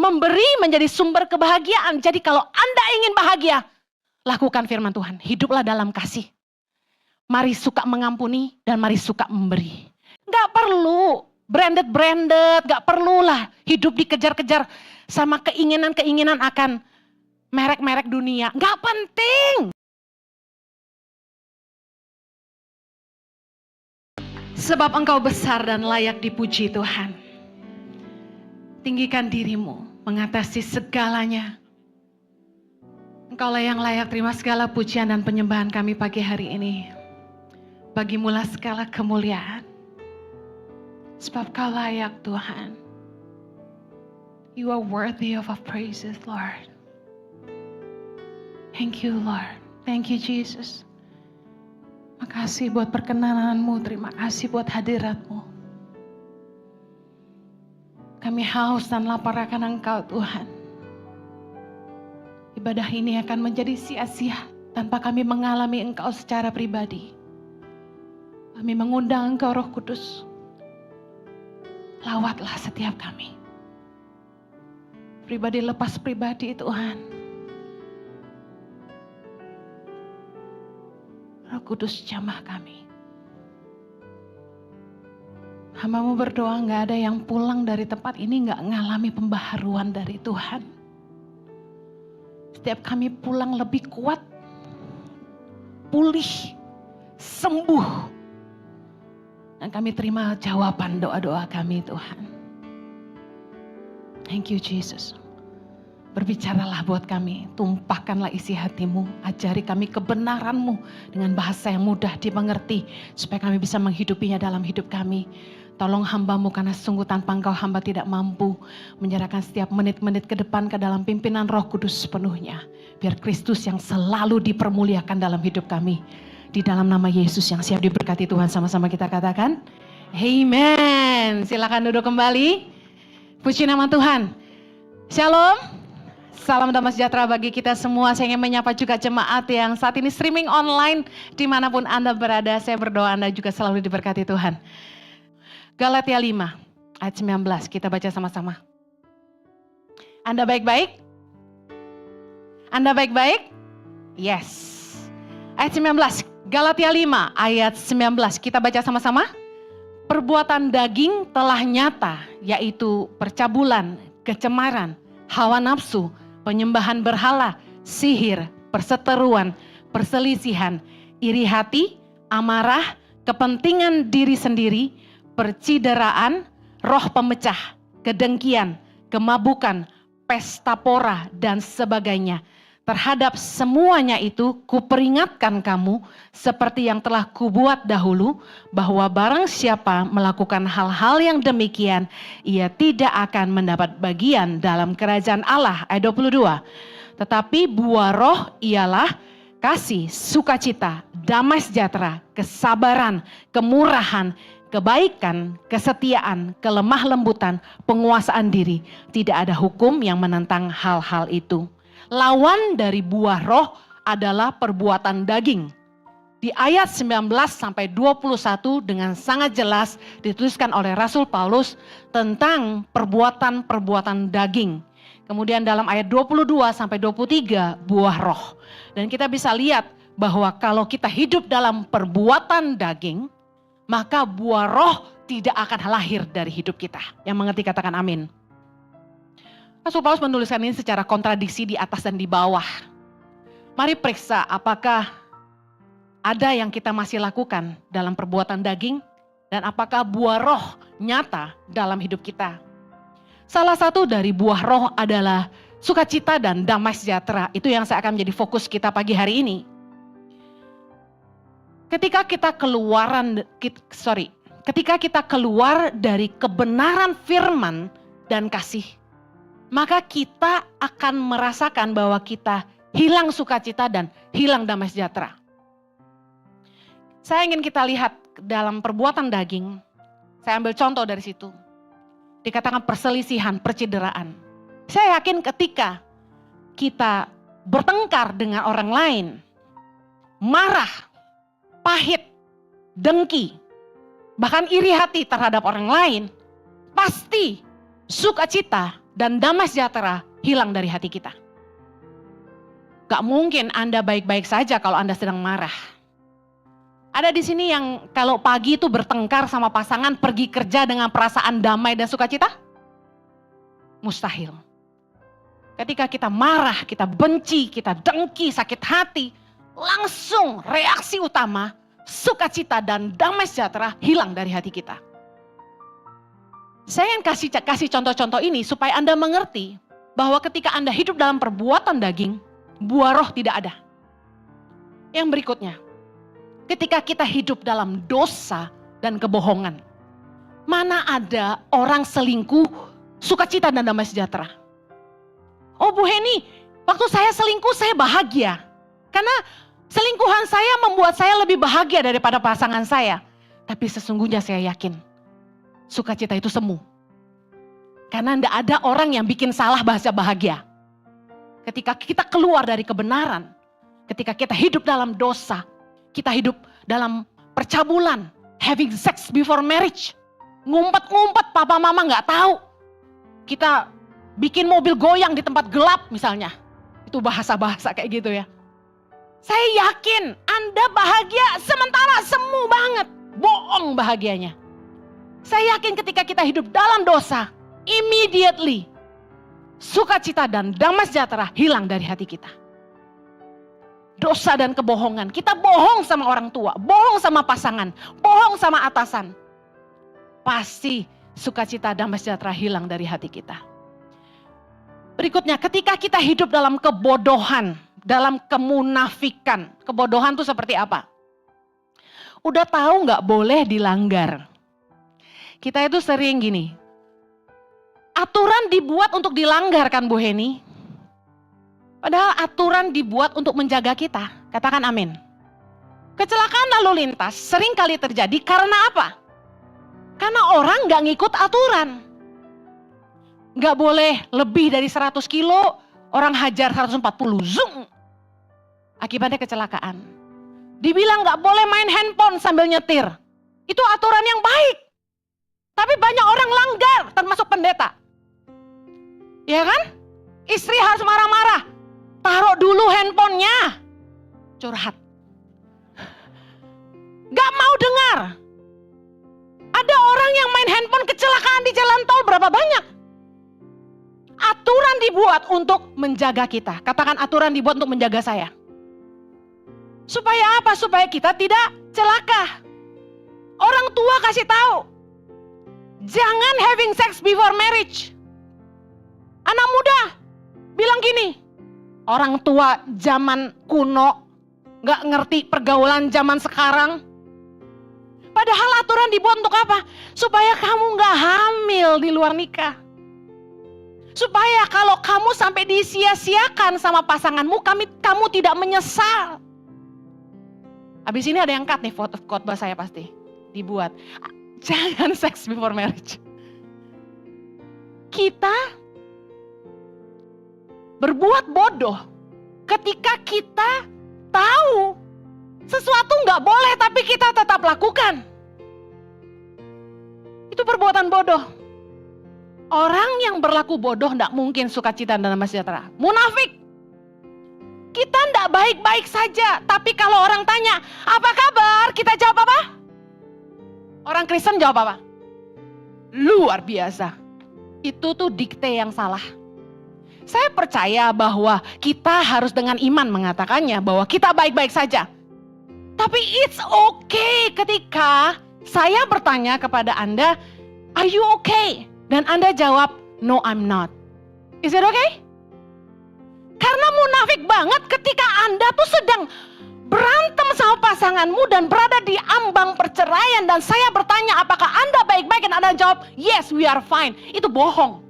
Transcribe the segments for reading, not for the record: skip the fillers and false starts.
Memberi menjadi sumber kebahagiaan. Jadi kalau Anda ingin bahagia, lakukan firman Tuhan. Hiduplah dalam kasih. Mari suka mengampuni dan mari suka memberi. Gak perlu branded, gak perlulah hidup dikejar-kejar sama keinginan-keinginan akan merek-merek dunia. Gak penting. Sebab Engkau besar dan layak dipuji Tuhan. Tinggikan dirimu mengatasi segalanya. Engkaulah yang layak terima segala pujian dan penyembahan kami pagi hari ini. Bagimulah segala kemuliaan. Sebab Kau layak Tuhan. You are worthy of our praises, Lord. Thank you, Lord. Thank you, Jesus. Makasih buat perkenananmu, terima kasih buat hadiratmu. Kami haus dan lapar akan Engkau Tuhan. Ibadah ini akan menjadi sia-sia tanpa kami mengalami Engkau secara pribadi. Kami mengundang Engkau Roh Kudus. Lawatlah setiap kami. Pribadi lepas pribadi Tuhan. Roh Kudus jamah kami. Hamba-Mu berdoa gak ada yang pulang dari tempat ini gak ngalami pembaharuan dari Tuhan. Setiap kami pulang lebih kuat, pulih, sembuh. Dan kami terima jawaban doa-doa kami Tuhan. Thank you Jesus. Berbicaralah buat kami, tumpahkanlah isi hati-Mu, ajari kami kebenaran-Mu dengan bahasa yang mudah dimengerti, supaya kami bisa menghidupinya dalam hidup kami. Tolong hamba-Mu karena sungguh tanpa Engkau hamba tidak mampu menyerahkan setiap menit-menit ke depan ke dalam pimpinan Roh Kudus sepenuhnya. Biar Kristus yang selalu dipermuliakan dalam hidup kami. Di dalam nama Yesus yang siap diberkati Tuhan, sama-sama kita katakan, Amen. Silakan duduk kembali. Puji nama Tuhan. Shalom. Salam damai sejahtera bagi kita semua. Saya ingin menyapa juga jemaat yang saat ini streaming online dimanapun Anda berada. Saya berdoa Anda juga selalu diberkati Tuhan. Galatia 5 ayat 19 kita baca sama-sama. Anda baik-baik? Anda baik-baik? Yes. Ayat 19, Galatia 5 ayat 19 kita baca sama-sama. Perbuatan daging telah nyata, yaitu percabulan, kecemaran, hawa nafsu, penyembahan berhala, sihir, perseteruan, perselisihan, iri hati, amarah, kepentingan diri sendiri, percideraan, roh pemecah, kedengkian, kemabukan, pesta pora, dan sebagainya. Terhadap semuanya itu kuperingatkan kamu seperti yang telah kubuat dahulu, bahwa barang siapa melakukan hal-hal yang demikian, ia tidak akan mendapat bagian dalam kerajaan Allah. Ayat 22. Tetapi buah roh ialah kasih, sukacita, damai sejahtera, kesabaran, kemurahan, kebaikan, kesetiaan, kelemah lembutan, penguasaan diri. Tidak ada hukum yang menentang hal-hal itu. Lawan dari buah roh adalah perbuatan daging. Di ayat 19 sampai 21 dengan sangat jelas dituliskan oleh Rasul Paulus tentang perbuatan-perbuatan daging. Kemudian dalam ayat 22 sampai 23 buah roh. Dan kita bisa lihat bahwa kalau kita hidup dalam perbuatan daging, maka buah roh tidak akan lahir dari hidup kita. Yang mengerti katakan amin. Rasul Paulus menuliskan ini secara kontradiksi di atas dan di bawah. Mari periksa apakah ada yang kita masih lakukan dalam perbuatan daging dan apakah buah roh nyata dalam hidup kita. Salah satu dari buah roh adalah sukacita dan damai sejahtera. Itu yang saya akan menjadi fokus kita pagi hari ini. Ketika kita keluar dari kebenaran firman dan kasih, maka kita akan merasakan bahwa kita hilang sukacita dan hilang damai sejahtera. Saya ingin kita lihat dalam perbuatan daging, saya ambil contoh dari situ. Dikatakan perselisihan, percideraan. Saya yakin ketika kita bertengkar dengan orang lain, marah, pahit, dengki, bahkan iri hati terhadap orang lain, pasti sukacita dan damai sejahtera hilang dari hati kita. Gak mungkin Anda baik-baik saja kalau Anda sedang marah. Ada di sini yang kalau pagi itu bertengkar sama pasangan, pergi kerja dengan perasaan damai dan sukacita? Mustahil. Ketika kita marah, kita benci, kita dengki, sakit hati, langsung reaksi utama, sukacita dan damai sejahtera hilang dari hati kita. Saya ingin kasih contoh-contoh ini supaya Anda mengerti bahwa ketika Anda hidup dalam perbuatan daging, buah roh tidak ada. Yang berikutnya, ketika kita hidup dalam dosa dan kebohongan, mana ada orang selingkuh, sukacita dan damai sejahtera? Oh Bu Heni, waktu saya selingkuh saya bahagia. Karena selingkuhan saya membuat saya lebih bahagia daripada pasangan saya. Tapi sesungguhnya saya yakin, sukacita itu semu. Karena tidak ada orang yang bikin salah bahasa bahagia. Ketika kita keluar dari kebenaran, ketika kita hidup dalam dosa, kita hidup dalam percabulan, having sex before marriage, ngumpet-ngumpet papa mama nggak tahu. Kita bikin mobil goyang di tempat gelap misalnya. Itu bahasa-bahasa kayak gitu ya. Saya yakin Anda bahagia sementara semu banget. Bohong bahagianya. Saya yakin ketika kita hidup dalam dosa, immediately sukacita dan damai sejahtera hilang dari hati kita. Dosa dan kebohongan. Kita bohong sama orang tua, bohong sama pasangan, bohong sama atasan. Pasti sukacita dan damai sejahtera hilang dari hati kita. Berikutnya, ketika kita hidup dalam kebodohan, dalam kemunafikan. Kebodohan itu seperti apa? Udah tahu nggak boleh dilanggar. Kita itu sering gini, aturan dibuat untuk dilanggar kan Bu Heni? Padahal aturan dibuat untuk menjaga kita. Katakan amin. Kecelakaan lalu lintas sering kali terjadi karena apa? Karena orang nggak ngikut aturan. Nggak boleh lebih dari 100 kilo, orang hajar 140, zoom. Akibatnya kecelakaan. Dibilang nggak boleh main handphone sambil nyetir. Itu aturan yang baik. Tapi banyak orang langgar, termasuk pendeta. Ya kan? Istri harus marah-marah. Taruh dulu handphonenya. Curhat. Gak mau dengar. Ada orang yang main handphone kecelakaan di jalan tol berapa banyak? Aturan dibuat untuk menjaga kita. Katakan aturan dibuat untuk menjaga saya. Supaya apa? Supaya kita tidak celaka. Orang tua kasih tahu. Jangan having sex before marriage. Anak muda bilang gini. Orang tua zaman kuno gak ngerti pergaulan zaman sekarang. Padahal aturan dibuat untuk apa? Supaya kamu gak hamil di luar nikah. Supaya kalau kamu sampai disia-siakan sama pasanganmu, kamu tidak menyesal. Habis ini ada yang cut nih khotbah saya pasti. Dibuat. Jangan sex before marriage. Kita berbuat bodoh ketika kita tahu sesuatu nggak boleh tapi kita tetap lakukan. Itu perbuatan bodoh. Orang yang berlaku bodoh nggak mungkin sukacita dan damai sejahtera. Munafik. Kita nggak baik-baik saja, tapi kalau orang tanya, apa kabar? Kita jawab apa? Orang Kristen jawab apa? Luar biasa. Itu tuh dikte yang salah. Saya percaya bahwa kita harus dengan iman mengatakannya bahwa kita baik-baik saja. Tapi it's okay ketika saya bertanya kepada Anda, are you okay? Dan Anda jawab, no I'm not. Is it okay? Karena munafik banget ketika Anda tuh sedang berantem sama pasanganmu dan berada di ambang perceraian. Dan saya bertanya apakah Anda baik-baik dan Anda jawab, yes we are fine. Itu bohong.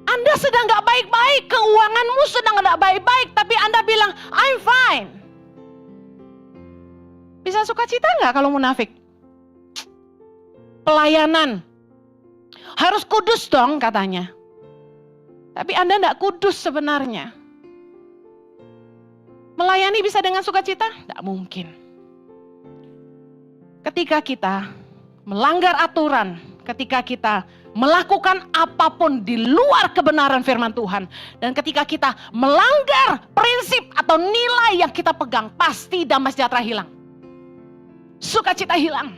Anda sedang gak baik-baik, keuanganmu sedang gak baik-baik, tapi Anda bilang, I'm fine. Bisa sukacita gak kalau munafik? Pelayanan. Harus kudus dong katanya. Tapi Anda gak kudus sebenarnya. Melayani bisa dengan sukacita? Gak mungkin. Ketika kita melanggar aturan, ketika kita melakukan apapun di luar kebenaran firman Tuhan. Dan ketika kita melanggar prinsip atau nilai yang kita pegang, pasti damai sejahtera hilang. Sukacita hilang.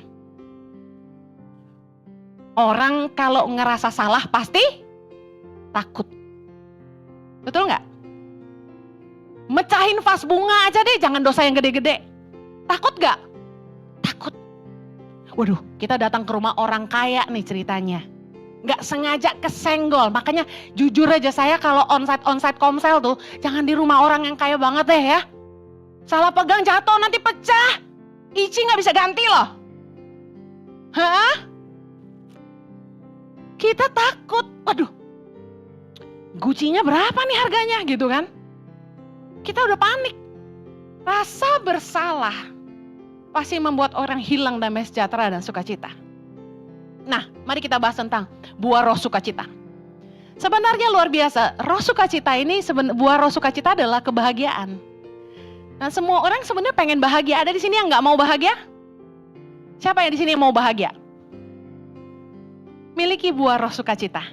Orang kalau ngerasa salah pasti takut. Betul nggak? Mecahin vas bunga aja deh, jangan dosa yang gede-gede. Takut nggak? Takut. Waduh, kita datang ke rumah orang kaya nih ceritanya. Nggak sengaja kesenggol. Makanya jujur aja saya kalau onsite komsel tuh, jangan di rumah orang yang kaya banget deh ya. Salah pegang jatuh nanti pecah. Ici nggak bisa ganti loh. Hah? Kita takut. Waduh, Gucci-nya berapa nih harganya gitu kan? Kita udah panik. Rasa bersalah pasti membuat orang hilang damai sejahtera dan sukacita. Nah, mari kita bahas tentang buah roh sukacita. Sebenarnya luar biasa, roh sukacita ini, buah roh sukacita adalah kebahagiaan. Nah, semua orang sebenarnya pengen bahagia. Ada di sini yang nggak mau bahagia? Siapa yang di sini yang mau bahagia? Miliki buah roh sukacita.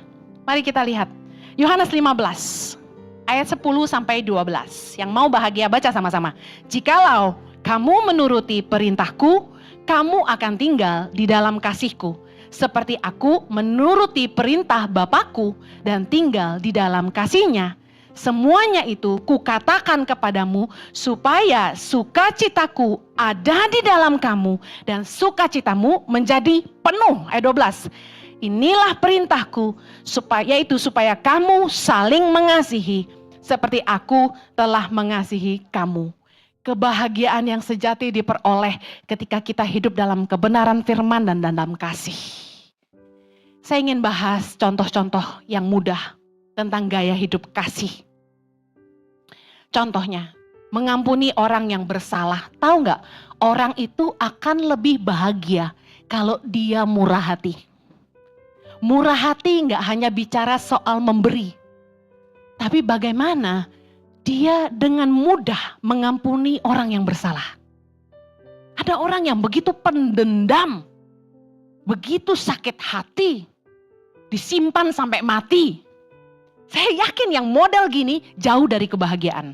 Mari kita lihat. Yohanes 15, ayat 10 sampai 12. Yang mau bahagia baca sama-sama. Jikalau kamu menuruti perintahku, kamu akan tinggal di dalam kasihku. Seperti aku menuruti perintah Bapakku dan tinggal di dalam kasihnya. Semuanya itu kukatakan kepadamu supaya sukacitaku ada di dalam kamu dan sukacitamu menjadi penuh. Ayat 12. Inilah perintahku supaya kamu saling mengasihi seperti aku telah mengasihi kamu. Kebahagiaan yang sejati diperoleh ketika kita hidup dalam kebenaran firman dan dalam kasih. Saya ingin bahas contoh-contoh yang mudah tentang gaya hidup kasih. Contohnya, mengampuni orang yang bersalah. Tahu nggak? Orang itu akan lebih bahagia kalau dia murah hati. Murah hati nggak hanya bicara soal memberi, tapi bagaimana dia dengan mudah mengampuni orang yang bersalah. Ada orang yang begitu pendendam, begitu sakit hati, disimpan sampai mati. Saya yakin yang model gini jauh dari kebahagiaan.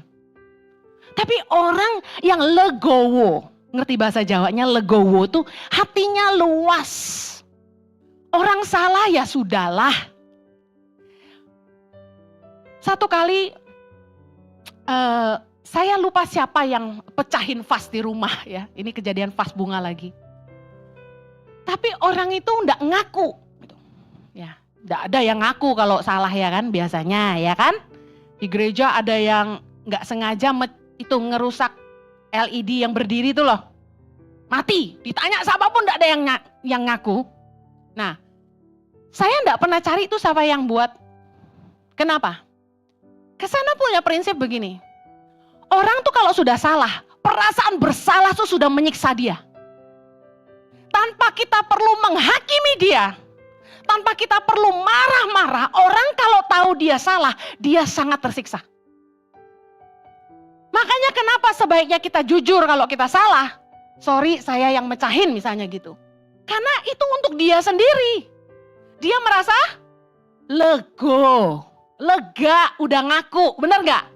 Tapi orang yang legowo, ngerti bahasa Jawanya legowo tuh hatinya luas. Orang salah ya sudahlah. Satu kali saya lupa siapa yang pecahin vas di rumah ya. Ini kejadian vas bunga lagi. Tapi orang itu enggak ngaku. Ya, enggak ada yang ngaku kalau salah ya kan biasanya ya kan. Di gereja ada yang enggak sengaja itu ngerusak LED yang berdiri itu loh. Mati, ditanya siapapun enggak ada yang ngaku. Nah, saya enggak pernah cari itu siapa yang buat. Kenapa? Kesana punya prinsip begini. Orang tuh kalau sudah salah, perasaan bersalah tuh sudah menyiksa dia. Tanpa kita perlu menghakimi dia. Tanpa kita perlu marah-marah. Orang kalau tahu dia salah, dia sangat tersiksa. Makanya kenapa sebaiknya kita jujur kalau kita salah. Sorry, saya yang mecahin misalnya gitu. Karena itu untuk dia sendiri. Dia merasa lega, udah ngaku, bener gak?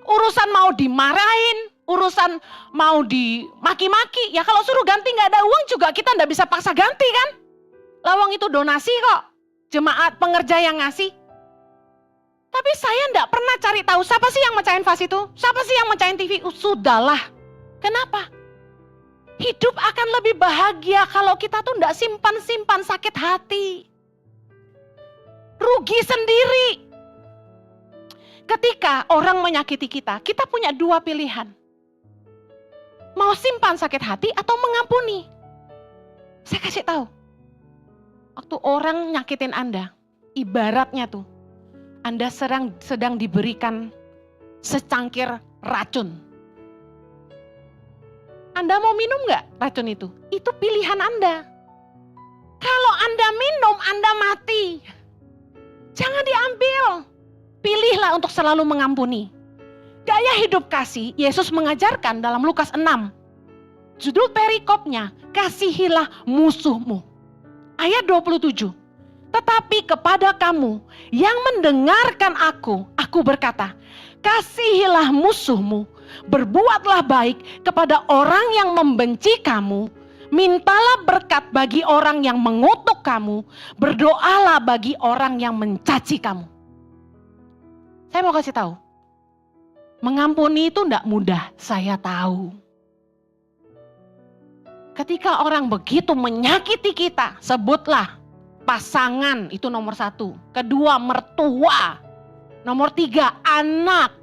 Urusan mau dimarahin, urusan mau dimaki-maki, ya kalau suruh ganti gak ada uang juga kita gak bisa paksa ganti kan? Lawang itu donasi kok, jemaat pengerja yang ngasih. Tapi saya gak pernah cari tahu siapa sih yang mecahin vas itu, siapa sih yang mecahin TV, sudahlah. Kenapa? Hidup akan lebih bahagia kalau kita tuh gak simpan-simpan sakit hati. Rugi sendiri. Ketika orang menyakiti kita, kita punya dua pilihan. Mau simpan sakit hati atau mengampuni. Saya kasih tahu. Waktu orang nyakitin Anda, ibaratnya tuh, Anda sedang diberikan secangkir racun. Anda mau minum nggak racun itu? Itu pilihan Anda. Kalau Anda minum, Anda mati. Jangan diambil. Pilihlah untuk selalu mengampuni. Gaya hidup kasih, Yesus mengajarkan dalam Lukas 6. Judul perikopnya, kasihilah musuhmu. Ayat 27. Tetapi kepada kamu yang mendengarkan aku berkata, kasihilah musuhmu, berbuatlah baik kepada orang yang membenci kamu, mintalah berkat bagi orang yang mengutuk kamu, berdoalah bagi orang yang mencaci kamu. Saya mau kasih tahu, mengampuni itu tidak mudah, saya tahu. Ketika orang begitu menyakiti kita, sebutlah pasangan, itu nomor 1. Kedua, mertua. Nomor 3, anak.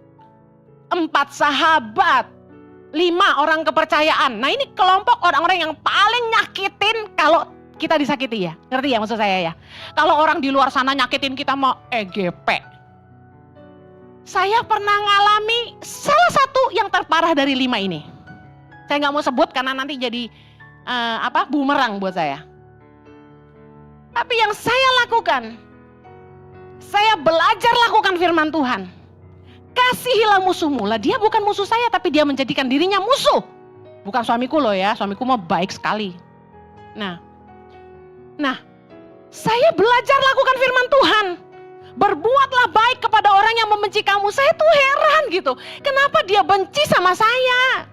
4, sahabat. 5, orang kepercayaan. Nah, ini kelompok orang-orang yang paling nyakitin kalau kita disakiti ya. Ngerti ya maksud saya ya? Kalau orang di luar sana nyakitin kita mau EGP. Saya pernah ngalami salah satu yang terparah dari 5 ini. Saya nggak mau sebut karena nanti jadi bumerang buat saya. Tapi yang saya lakukan, saya belajar lakukan firman Tuhan. Kasihilah musuhmu. Lah dia bukan musuh saya, tapi dia menjadikan dirinya musuh. Bukan suamiku loh ya, suamiku mah baik sekali. Nah, saya belajar lakukan firman Tuhan. Berbuatlah baik kepada orang yang membenci kamu. Saya tuh heran gitu. Kenapa dia benci sama saya?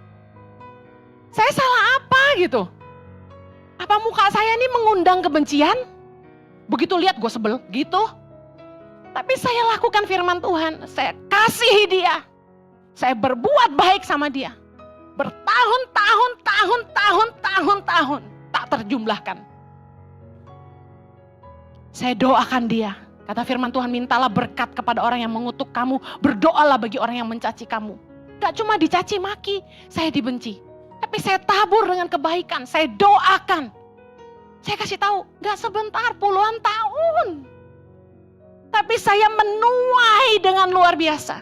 Saya salah apa gitu? Apa muka saya ini mengundang kebencian? Begitu lihat gue sebel gitu. Tapi saya lakukan firman Tuhan. Saya kasihi dia. Saya berbuat baik sama dia. Bertahun-tahun tak terjumlahkan. Saya doakan dia. Kata firman Tuhan, mintalah berkat kepada orang yang mengutuk kamu. Berdoalah bagi orang yang mencaci kamu. Gak cuma dicaci maki, saya dibenci. Tapi saya tabur dengan kebaikan. Saya doakan. Saya kasih tahu, gak sebentar, puluhan tahun. Tapi saya menuai dengan luar biasa.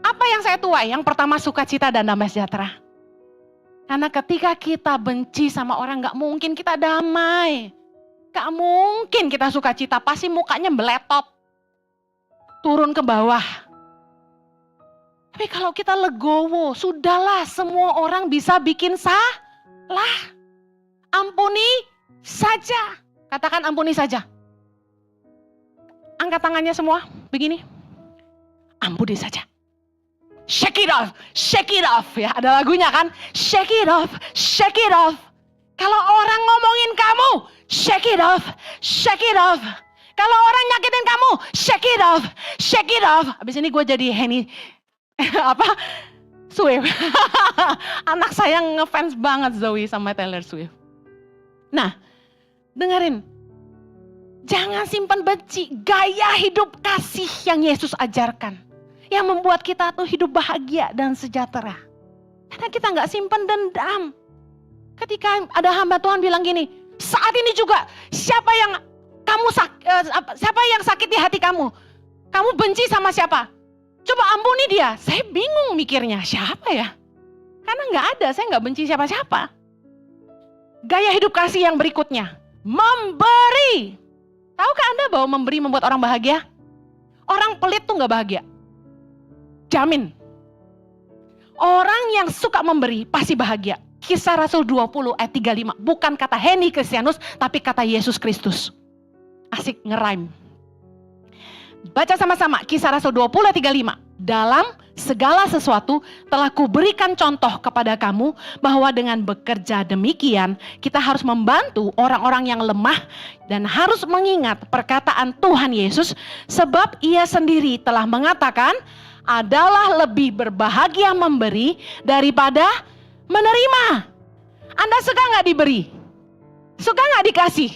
Apa yang saya tuai? Yang pertama, sukacita dan damai sejahtera. Karena ketika kita benci sama orang, gak mungkin kita damai. Gak mungkin kita sukacita, pasti mukanya meletot. Turun ke bawah. Tapi kalau kita legowo, sudahlah, semua orang bisa bikin salah. Ampuni saja. Katakan ampuni saja. Angkat tangannya semua, begini. Ampuni saja. Shake it off ya. Ada lagunya kan? Shake it off. Kalau orang ngomongin kamu, shake it off. Kalau orang nyakitin kamu, shake it off. Abis ini gue jadi Henny, Swift. Anak saya ngefans banget Zoe sama Taylor Swift. Nah, dengerin. Jangan simpan benci, gaya hidup kasih yang Yesus ajarkan. Yang membuat kita tuh hidup bahagia dan sejahtera. Karena kita gak simpan dendam. Ketika ada hamba Tuhan bilang gini, saat ini juga siapa yang sakiti hati kamu? Kamu benci sama siapa? Coba ampuni dia. Saya bingung mikirnya, siapa ya? Karena gak ada, saya gak benci siapa-siapa. Gaya hidup kasih yang berikutnya, memberi. Tahukah Anda bahwa memberi membuat orang bahagia? Orang pelit tuh gak bahagia. Jamin. Orang yang suka memberi pasti bahagia. Kisah Rasul 20 ayat 35. Bukan kata Henny Kristianus, tapi kata Yesus Kristus. Asik nge-rhyme. Baca sama-sama Kisah Rasul 20 ayat 35. Dalam segala sesuatu telah kuberikan contoh kepada kamu bahwa dengan bekerja demikian kita harus membantu orang-orang yang lemah dan harus mengingat perkataan Tuhan Yesus sebab ia sendiri telah mengatakan adalah lebih berbahagia memberi daripada menerima. Anda suka gak diberi? Suka gak dikasih?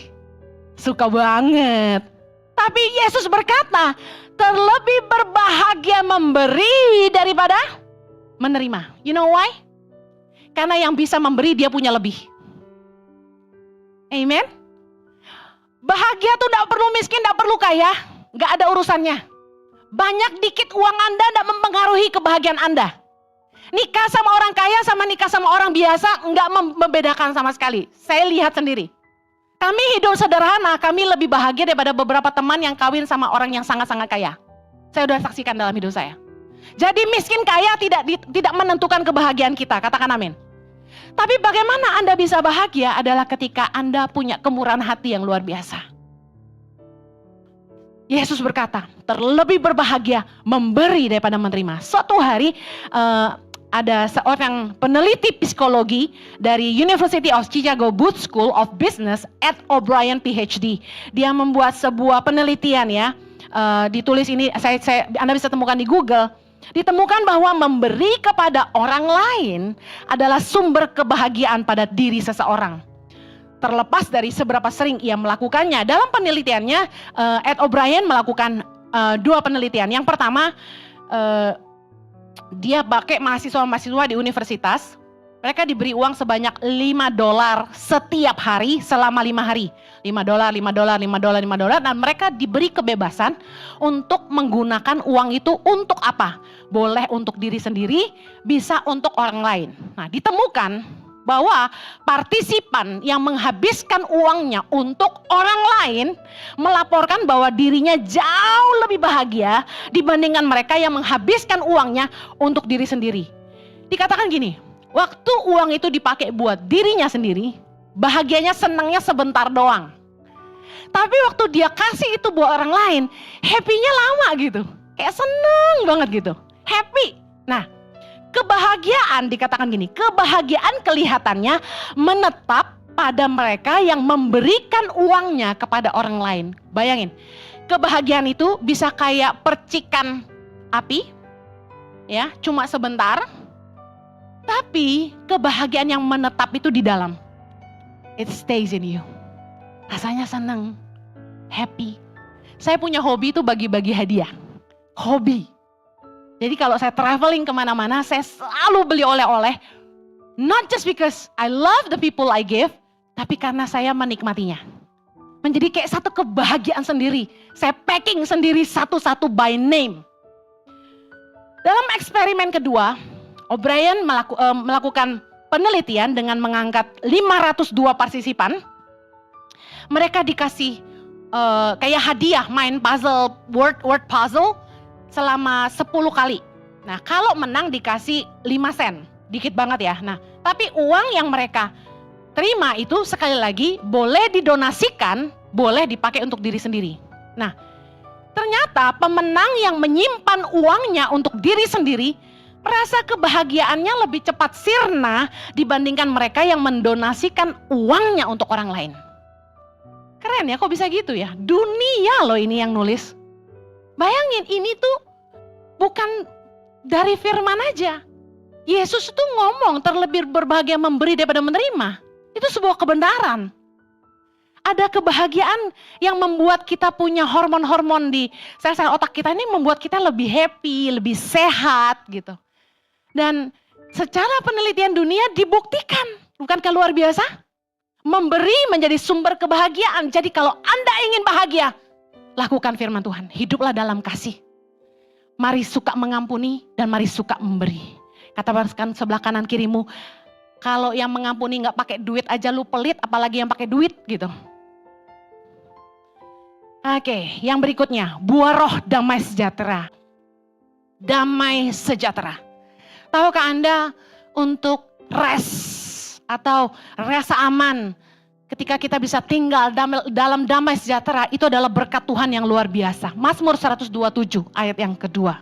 Suka banget. Tapi Yesus berkata, terlebih berbahagia memberi daripada menerima. You know why? Karena yang bisa memberi dia punya lebih. Amen. Bahagia tuh gak perlu miskin, gak perlu kaya. Gak ada urusannya. Banyak dikit uang Anda gak mempengaruhi kebahagiaan Anda. Nikah sama orang kaya sama nikah sama orang biasa gak membedakan sama sekali. Saya lihat sendiri. Kami hidup sederhana, kami lebih bahagia daripada beberapa teman yang kawin sama orang yang sangat-sangat kaya. Saya sudah saksikan dalam hidup saya. Jadi miskin kaya tidak menentukan kebahagiaan kita, katakan amin. Tapi bagaimana Anda bisa bahagia adalah ketika Anda punya kemurahan hati yang luar biasa. Yesus berkata, terlebih berbahagia memberi daripada menerima. Suatu hari ada seorang peneliti psikologi dari University of Chicago Booth School of Business, Ed O'Brien PhD. Dia membuat sebuah penelitian ya, ditulis ini, Anda bisa temukan di Google. Ditemukan bahwa memberi kepada orang lain adalah sumber kebahagiaan pada diri seseorang. Terlepas dari seberapa sering ia melakukannya. Dalam penelitiannya, Ed O'Brien melakukan 2 penelitian. Yang pertama, dia pakai mahasiswa-mahasiswa di universitas. Mereka diberi uang sebanyak $5 setiap hari selama 5 hari. $5, $5, $5, $5, dan mereka diberi kebebasan untuk menggunakan uang itu untuk apa? Boleh untuk diri sendiri, bisa untuk orang lain. Nah, ditemukan bahwa partisipan yang menghabiskan uangnya untuk orang lain melaporkan bahwa dirinya jauh lebih bahagia dibandingkan mereka yang menghabiskan uangnya untuk diri sendiri. Dikatakan gini, waktu uang itu dipakai buat dirinya sendiri, bahagianya senangnya sebentar doang. Tapi waktu dia kasih itu buat orang lain, happy-nya lama gitu. Kayak seneng banget gitu, happy. Nah, kebahagiaan dikatakan gini, kebahagiaan kelihatannya menetap pada mereka yang memberikan uangnya kepada orang lain. Bayangin, kebahagiaan itu bisa kayak percikan api, ya, cuma sebentar. Tapi kebahagiaan yang menetap itu di dalam. It stays in you. Rasanya senang, happy. Saya punya hobi itu bagi-bagi hadiah. Hobi. Jadi kalau saya traveling kemana-mana, saya selalu beli oleh-oleh. Not just because I love the people I give, tapi karena saya menikmatinya. Menjadi kayak satu kebahagiaan sendiri. Saya packing sendiri satu-satu by name. Dalam eksperimen kedua, O'Brien melakukan penelitian dengan mengangkat 502 partisipan. Mereka dikasih kayak hadiah main puzzle, word puzzle, selama 10 kali. Nah, kalau menang dikasih 5 sen. Dikit banget ya. Nah, tapi uang yang mereka terima itu sekali lagi boleh didonasikan, boleh dipakai untuk diri sendiri. Nah, ternyata pemenang yang menyimpan uangnya untuk diri sendiri merasa kebahagiaannya lebih cepat sirna dibandingkan mereka yang mendonasikan uangnya untuk orang lain. Keren ya, kok bisa gitu ya? Dunia loh ini yang nulis. Bayangin, ini tuh bukan dari firman aja. Yesus itu ngomong terlebih berbahagia memberi daripada menerima. Itu sebuah kebenaran. Ada kebahagiaan yang membuat kita punya hormon-hormon di sel-sel otak kita ini, membuat kita lebih happy, lebih sehat gitu. Dan secara penelitian dunia dibuktikan, bukankah luar biasa? Memberi menjadi sumber kebahagiaan. Jadi kalau Anda ingin bahagia, lakukan firman Tuhan, hiduplah dalam kasih. Mari suka mengampuni dan mari suka memberi. Katakan sebelah kanan kirimu, kalau yang mengampuni gak pakai duit aja lu pelit, apalagi yang pakai duit gitu. Oke, yang berikutnya, buah roh damai sejahtera. Damai sejahtera. Tahukah Anda untuk rest atau rasa aman, ketika kita bisa tinggal dalam damai sejahtera, itu adalah berkat Tuhan yang luar biasa. Mazmur 127 ayat yang kedua.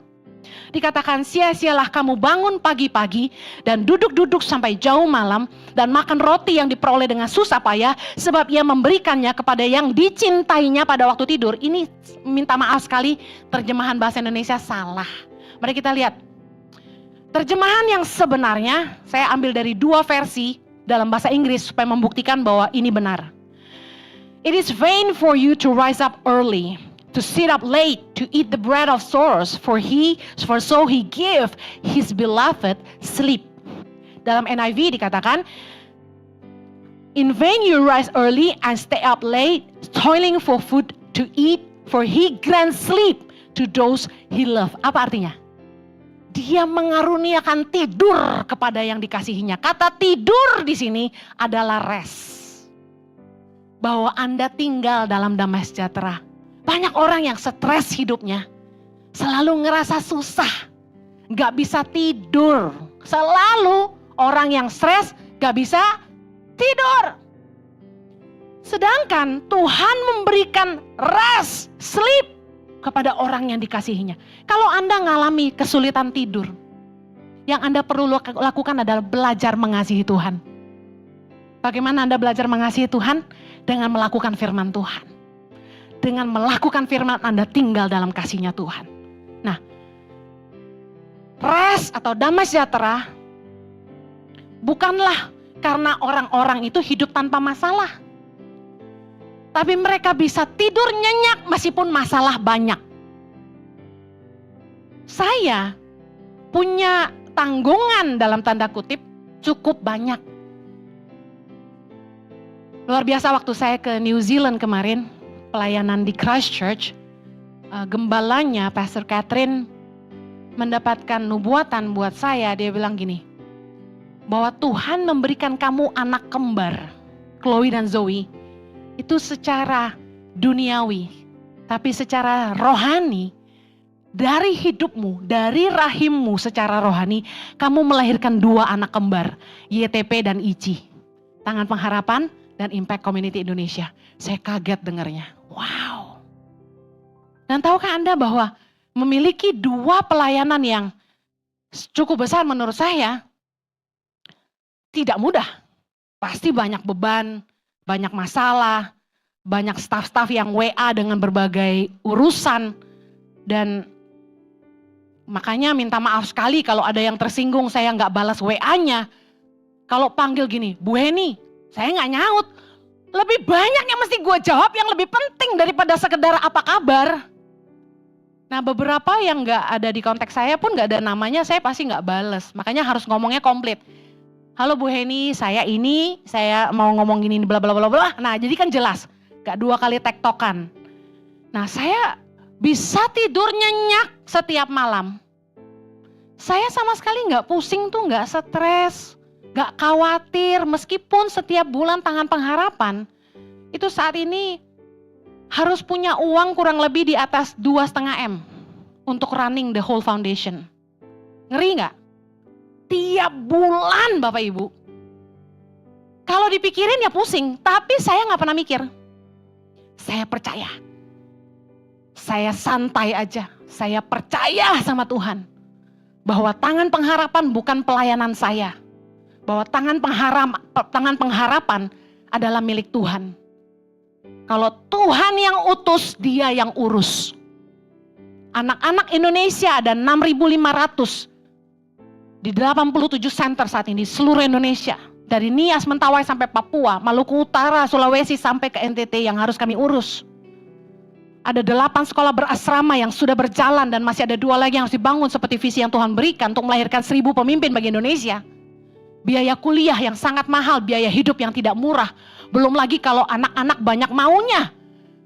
Dikatakan, sia-sialah kamu bangun pagi-pagi dan duduk-duduk sampai jauh malam dan makan roti yang diperoleh dengan susah payah, sebab ia memberikannya kepada yang dicintainya pada waktu tidur. Ini minta maaf sekali, terjemahan bahasa Indonesia salah. Mari kita lihat. Terjemahan yang sebenarnya saya ambil dari 2 versi dalam bahasa Inggris supaya membuktikan bahwa ini benar. It is vain for you to rise up early, to sit up late, to eat the bread of sorrows, for so he give his beloved sleep. Dalam NIV dikatakan, in vain you rise early and stay up late, toiling for food to eat, for he grants sleep to those he love. Apa artinya? Dia mengaruniakan tidur kepada yang dikasihinya. Kata tidur di sini adalah rest. Bahwa Anda tinggal dalam damai sejahtera. Banyak orang yang stres hidupnya. Selalu ngerasa susah. Gak bisa tidur. Selalu orang yang stres gak bisa tidur. Sedangkan Tuhan memberikan rest, sleep kepada orang yang dikasihinya. Kalau Anda mengalami kesulitan tidur, yang Anda perlu lakukan adalah belajar mengasihi Tuhan. Bagaimana Anda belajar mengasihi Tuhan? Dengan melakukan firman Tuhan. Dengan melakukan firman, Anda tinggal dalam kasih-Nya Tuhan. Nah, rest atau damai sejahtera bukanlah karena orang-orang itu hidup tanpa masalah. Tapi mereka bisa tidur nyenyak meskipun masalah banyak. Saya punya tanggungan dalam tanda kutip cukup banyak. Luar biasa waktu saya ke New Zealand kemarin, pelayanan di Christchurch, gembalanya Pastor Catherine mendapatkan nubuatan buat saya. Dia bilang gini, bahwa Tuhan memberikan kamu anak kembar, Chloe dan Zoe, itu secara duniawi, tapi secara rohani, dari hidupmu, dari rahimmu secara rohani, kamu melahirkan 2 anak kembar, YTP dan Ici, Tangan Pengharapan dan Impact Community Indonesia. Saya kaget dengarnya, wow. Dan tahukah Anda bahwa memiliki 2 pelayanan yang cukup besar menurut saya, tidak mudah. Pasti banyak beban, banyak masalah, banyak staf-staf yang WA dengan berbagai urusan. Dan makanya minta maaf sekali kalau ada yang tersinggung saya nggak balas WA-nya. Kalau panggil gini, Bu Heni, saya nggak nyaut. Lebih banyak yang mesti gue jawab yang lebih penting daripada sekedar apa kabar. Nah, beberapa yang nggak ada di konteks saya pun nggak ada namanya, saya pasti nggak balas. Makanya harus ngomongnya komplit. Halo Bu Heni, saya mau ngomong gini bla bla bla bla. Nah, jadi kan jelas, gak 2 kali tektokan. Nah, saya bisa tidur nyenyak setiap malam. Saya sama sekali gak pusing tuh, gak stres, gak khawatir. Meskipun setiap bulan Tangan Pengharapan, itu saat ini harus punya uang kurang lebih di atas 2,5 M untuk running the whole foundation. Ngeri gak? Tiap bulan Bapak Ibu. Kalau dipikirin ya pusing, tapi saya gak pernah mikir. Saya percaya. Saya santai aja. Saya percaya sama Tuhan. Bahwa Tangan Pengharapan bukan pelayanan saya. Bahwa Tangan Pengharapan adalah milik Tuhan. Kalau Tuhan yang utus, Dia yang urus. Anak-anak Indonesia ada 6.500 di 87 center saat ini di seluruh Indonesia. Dari Nias, Mentawai sampai Papua, Maluku Utara, Sulawesi sampai ke NTT yang harus kami urus. Ada 8 sekolah berasrama yang sudah berjalan dan masih ada 2 lagi yang harus dibangun seperti visi yang Tuhan berikan untuk melahirkan 1.000 pemimpin bagi Indonesia. Biaya kuliah yang sangat mahal, biaya hidup yang tidak murah. Belum lagi kalau anak-anak banyak maunya.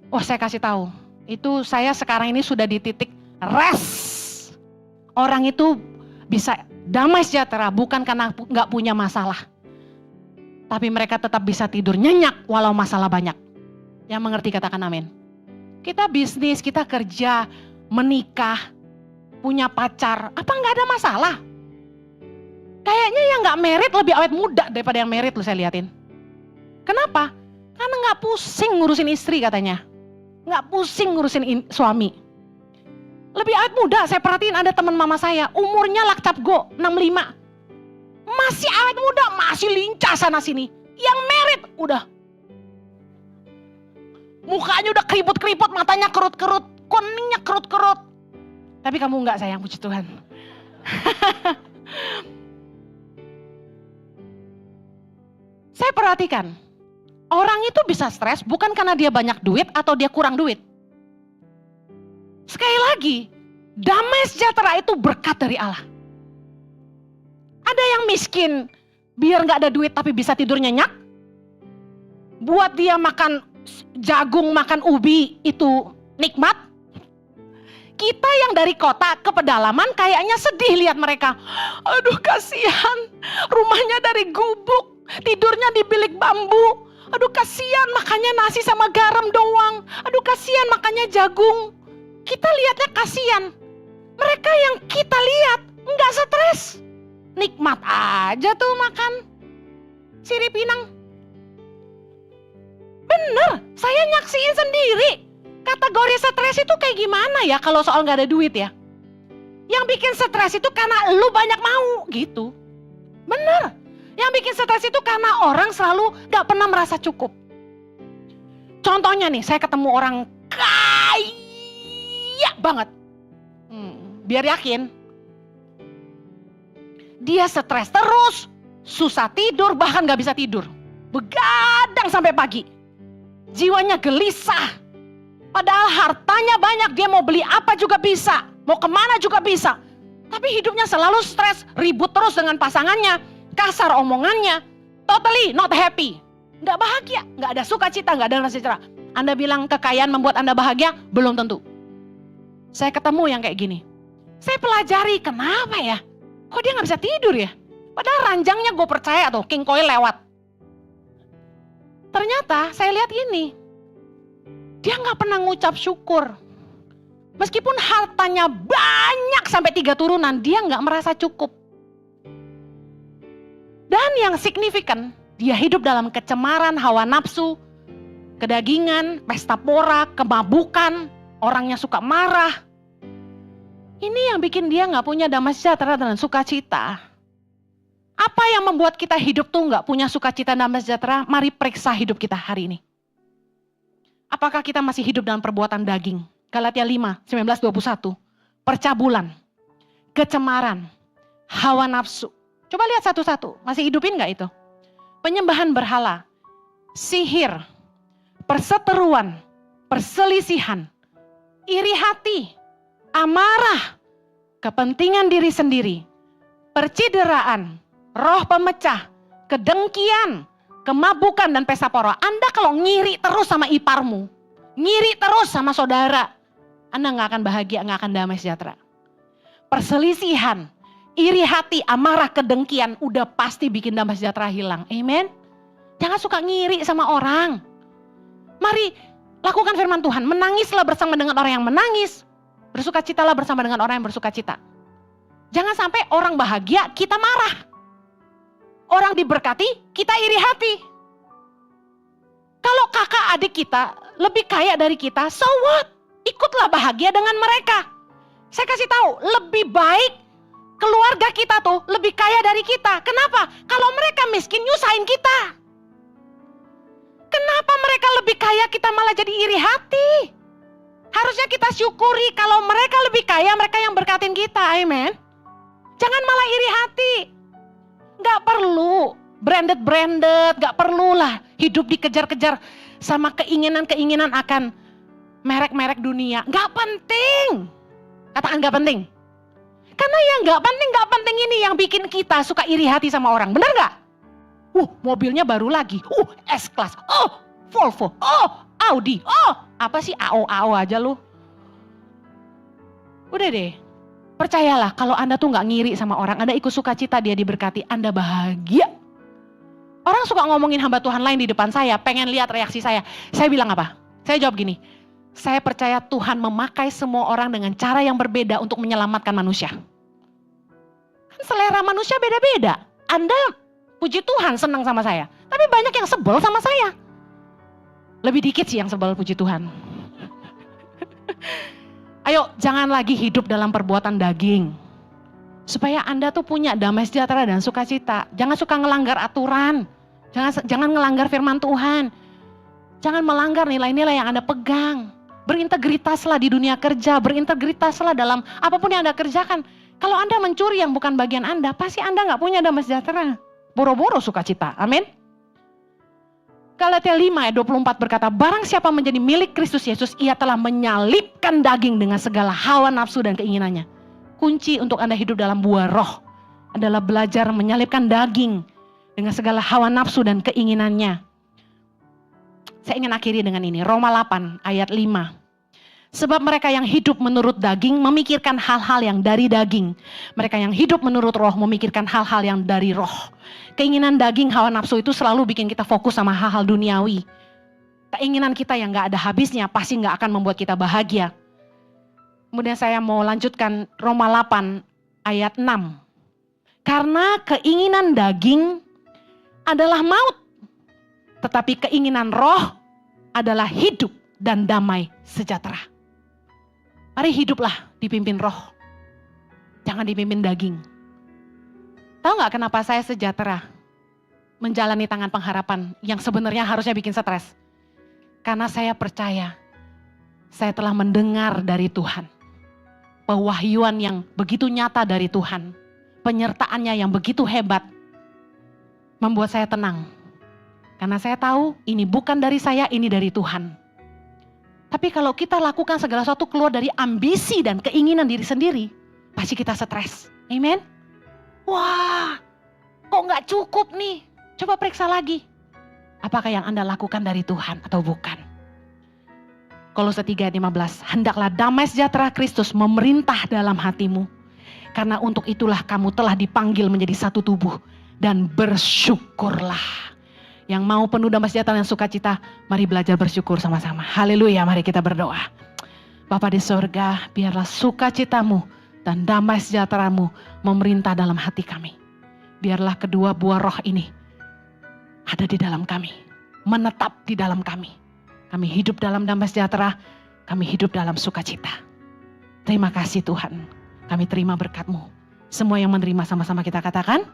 Wah, saya kasih tahu, itu saya sekarang ini sudah di titik rest. Orang itu bisa damai sejahtera bukan karena gak punya masalah. Tapi mereka tetap bisa tidur nyenyak walau masalah banyak. Yang mengerti katakan amin. Kita bisnis, kita kerja, menikah, punya pacar, apa gak ada masalah? Kayaknya yang gak merit lebih awet muda daripada yang merit loh saya liatin. Kenapa? Karena gak pusing ngurusin istri katanya. Gak pusing ngurusin suami. Lebih awet muda, saya perhatiin ada teman mama saya, umurnya lakcap go, 65. Masih awet muda, masih lincah sana sini. Yang merit, udah. Mukanya udah keriput-keriput, matanya kerut-kerut, kuningnya kerut-kerut. Tapi kamu enggak sayang, puji Tuhan. Saya perhatikan, orang itu bisa stres bukan karena dia banyak duit atau dia kurang duit. Sekali lagi, damai sejahtera itu berkat dari Allah. Ada yang miskin, biar gak ada duit tapi bisa tidur nyenyak. Buat dia makan jagung, makan ubi itu nikmat. Kita yang dari kota ke pedalaman kayaknya sedih lihat mereka. Aduh kasihan, rumahnya dari gubuk, tidurnya di bilik bambu. Aduh kasihan makannya nasi sama garam doang. Aduh kasihan makannya jagung. Kita lihatnya kasihan. Mereka yang kita lihat enggak stres. Nikmat aja tuh makan sirip pinang. Bener, saya nyaksiin sendiri. Kategori stres itu kayak gimana ya kalau soal gak ada duit ya? Yang bikin stres itu karena lu banyak mau gitu. Bener. Yang bikin stres itu karena orang selalu gak pernah merasa cukup. Contohnya nih, saya ketemu orang kaya banget. Biar yakin. Dia stres terus, susah tidur, bahkan gak bisa tidur. Begadang sampai pagi. Jiwanya gelisah. Padahal hartanya banyak, dia mau beli apa juga bisa. Mau kemana juga bisa. Tapi hidupnya selalu stres, ribut terus dengan pasangannya. Kasar omongannya, totally not happy. Gak bahagia, gak ada sukacita, gak ada rasa cerah. Anda bilang kekayaan membuat Anda bahagia? Belum tentu. Saya ketemu yang kayak gini. Saya pelajari, kenapa ya? Kok dia gak bisa tidur ya? Padahal ranjangnya gue percaya tuh, King Coil lewat. Ternyata saya lihat ini. Dia gak pernah ngucap syukur. Meskipun hartanya banyak sampai 3 turunan, dia gak merasa cukup. Dan yang signifikan, dia hidup dalam kecemaran, hawa nafsu, kedagingan, pesta pora, kemabukan, orangnya suka marah. Ini yang bikin dia gak punya damai sejahtera dan sukacita. Apa yang membuat kita hidup tuh gak punya sukacita dan damai sejahtera? Mari periksa hidup kita hari ini. Apakah kita masih hidup dalam perbuatan daging? Galatia 5, 19-21. Percabulan, kecemaran, hawa nafsu. Coba lihat satu-satu, masih hidupin gak itu? Penyembahan berhala, sihir, perseteruan, perselisihan, iri hati, amarah, kepentingan diri sendiri, percideraan, roh pemecah, kedengkian, kemabukan dan pesta pora. Anda kalau ngiri terus sama iparmu, ngiri terus sama saudara, Anda gak akan bahagia, gak akan damai sejahtera. Perselisihan, iri hati, amarah, kedengkian, udah pasti bikin damai sejahtera hilang. Amen. Jangan suka ngiri sama orang. Mari lakukan firman Tuhan. Menangislah bersama dengan orang yang menangis. Bersukacitalah bersama dengan orang yang bersukacita. Jangan sampai orang bahagia, kita marah. Orang diberkati, kita iri hati. Kalau kakak adik kita lebih kaya dari kita, so what? Ikutlah bahagia dengan mereka. Saya kasih tahu, lebih baik keluarga kita tuh lebih kaya dari kita. Kenapa? Kalau mereka miskin, nyusahin kita. Kenapa mereka lebih kaya, kita malah jadi iri hati? Harusnya kita syukuri kalau mereka lebih kaya, mereka yang berkatin kita. Amen. Jangan malah iri hati. Gak perlu branded, gak perlulah hidup dikejar-kejar sama keinginan-keinginan akan merek-merek dunia. Gak penting. Katakan gak penting. Karena yang gak penting ini yang bikin kita suka iri hati sama orang. Benar gak? Mobilnya baru lagi. S-Class. Volvo. Audi. Apa sih AO aja lu. Udah deh. Percayalah kalau Anda tuh gak ngiri sama orang. Anda ikut sukacita dia diberkati. Anda bahagia. Orang suka ngomongin hamba Tuhan lain di depan saya. Pengen lihat reaksi saya. Saya bilang apa? Saya jawab gini. Saya percaya Tuhan memakai semua orang dengan cara yang berbeda untuk menyelamatkan manusia. Kan selera manusia beda-beda. Anda puji Tuhan senang sama saya. Tapi banyak yang sebel sama saya. Lebih dikit sih yang sebel, puji Tuhan. Ayo jangan lagi hidup dalam perbuatan daging. Supaya Anda tuh punya damai sejahtera dan sukacita. Jangan suka ngelanggar aturan. Jangan ngelanggar firman Tuhan. Jangan melanggar nilai-nilai yang Anda pegang. Berintegritaslah di dunia kerja. Berintegritaslah dalam apapun yang Anda kerjakan. Kalau Anda mencuri yang bukan bagian Anda, pasti Anda gak punya damai sejahtera. Boro-boro sukacita. Amin. Galatia 5 ayat 24 berkata, barang siapa menjadi milik Kristus Yesus, ia telah menyalibkan daging dengan segala hawa nafsu dan keinginannya. Kunci untuk Anda hidup dalam buah roh adalah belajar menyalibkan daging dengan segala hawa nafsu dan keinginannya. Saya ingin akhiri dengan ini, Roma 8 ayat 5. Sebab mereka yang hidup menurut daging memikirkan hal-hal yang dari daging. Mereka yang hidup menurut roh memikirkan hal-hal yang dari roh. Keinginan daging, hawa nafsu itu selalu bikin kita fokus sama hal-hal duniawi. Keinginan kita yang gak ada habisnya pasti gak akan membuat kita bahagia. Kemudian saya mau lanjutkan Roma 8 ayat 6. Karena keinginan daging adalah maut. Tetapi keinginan roh adalah hidup dan damai sejahtera. Mari hiduplah dipimpin roh. Jangan dipimpin daging. Tahu gak kenapa saya sejahtera menjalani tangan pengharapan yang sebenarnya harusnya bikin stres? Karena saya percaya saya telah mendengar dari Tuhan. Pewahyuan yang begitu nyata dari Tuhan. Penyertaannya yang begitu hebat. Membuat saya tenang. Karena saya tahu ini bukan dari saya, ini dari Tuhan. Tapi kalau kita lakukan segala sesuatu keluar dari ambisi dan keinginan diri sendiri, pasti kita stres. Amen? Wah, kok gak cukup nih? Coba periksa lagi. Apakah yang Anda lakukan dari Tuhan atau bukan? Kolose 3 ayat 15, hendaklah damai sejahtera Kristus memerintah dalam hatimu. Karena untuk itulah kamu telah dipanggil menjadi satu tubuh. Dan bersyukurlah. Yang mau penuh damai sejahtera dan sukacita, mari belajar bersyukur sama-sama. Haleluya, mari kita berdoa. Bapa di sorga, biarlah sukacitamu dan damai sejahteramu memerintah dalam hati kami. Biarlah kedua buah roh ini ada di dalam kami, menetap di dalam kami. Kami hidup dalam damai sejahtera, kami hidup dalam sukacita. Terima kasih Tuhan, kami terima berkat-Mu. Semua yang menerima sama-sama kita katakan,